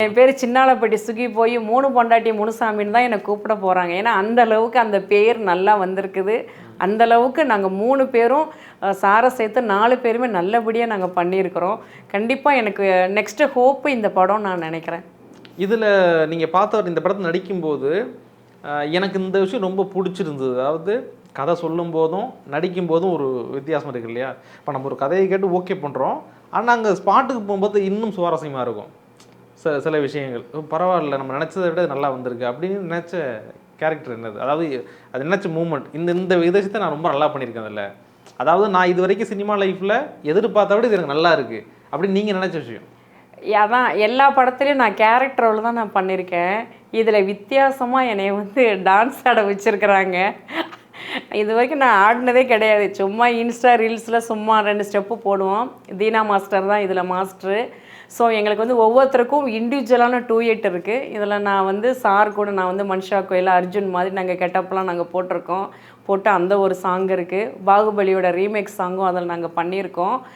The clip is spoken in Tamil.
என் பேர் சின்னாலப்பட்டி சுகி போய் 3 பொண்டாட்டி முனுசாமின்னு தான் என்னை கூப்பிட போகிறாங்க. ஏன்னா அந்த அளவுக்கு அந்த பேர் நல்லா வந்திருக்குது. அந்த அளவுக்கு நாங்கள் 3 பேரும் சாரை சேர்த்து 4 பேருமே நல்லபடியாக நாங்கள் பண்ணியிருக்கிறோம். கண்டிப்பாக எனக்கு நெக்ஸ்ட்டு ஹோப்பு இந்த படம் நான் நினைக்கிறேன். இதில் நீங்கள் பார்த்தவர் இந்த படத்தில் நடிக்கும்போது எனக்கு இந்த விஷயம் ரொம்ப பிடிச்சிருந்தது. அதாவது கதை சொல்லும் போதும் நடிக்கும் போதும் ஒரு வித்தியாசம் இருக்குது இல்லையா? இப்போ நம்ம ஒரு கதையை கேட்டு ஓகே பண்ணுறோம், ஆனால் அங்கே ஸ்பாட்டுக்கு போகும்போது இன்னும் சுவாரஸ்யமாக இருக்கும் சில விஷயங்கள். பரவாயில்ல, நம்ம நினச்சதை விட நல்லா வந்திருக்கு அப்படின்னு நினச்ச கேரக்டர் என்னது? அதாவது அது நினச்ச மூமெண்ட், இந்த விதத்தை நான் ரொம்ப நல்லா பண்ணியிருக்கேன் அதில். அதாவது நான் இது வரைக்கும் சினிமா லைஃப்பில் எதிர்பார்த்த விட இது எனக்கு நல்லா இருக்குது அப்படின்னு நீங்கள் நினச்ச விஷயம். அதான் எல்லா படத்துலையும் நான் கேரக்டர் ரோல் தான் நான் பண்ணியிருக்கேன். இதில் வித்தியாசமாக என்னை டான்ஸ் ஆட வச்சுருக்குறாங்க. இது வரைக்கும் நான் ஆடினதே கிடையாது. சும்மா இன்ஸ்டா ரீல்ஸில் சும்மா 2 ஸ்டெப்பு போடுவோம். தீனா மாஸ்டர் தான் இதில் மாஸ்டரு. ஸோ எங்களுக்கு ஒவ்வொருத்தருக்கும் இண்டிவிஜுவலான டூயட் இருக்குது. இதில் நான் சார் கூட நான் மனிஷா கோயில் அர்ஜுன் மாதிரி நாங்கள் கெட்டப்லாம் நாங்கள் போட்டிருக்கோம். போட்டு அந்த ஒரு சாங் இருக்குது. பாகுபலியோட ரீமேக் சாங்கும் அதில் நாங்கள் பண்ணியிருக்கோம்.